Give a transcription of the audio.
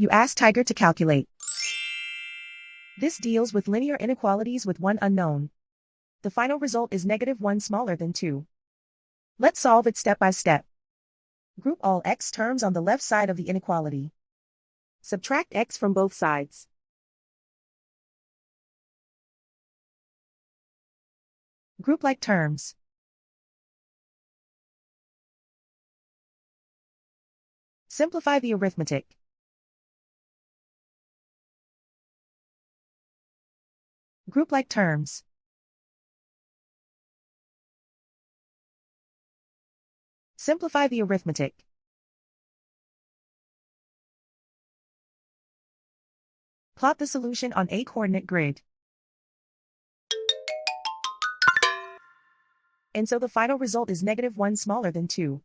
You ask Tiger to calculate. This deals with linear inequalities with one unknown. The final result is -1 smaller than 2. Let's solve it step by step. Group all x terms on the left side of the inequality. Subtract x from both sides. Group like terms. Simplify the arithmetic. Group like terms. Simplify the arithmetic. Plot the solution on a coordinate grid. And so the final result is -1 smaller than 2.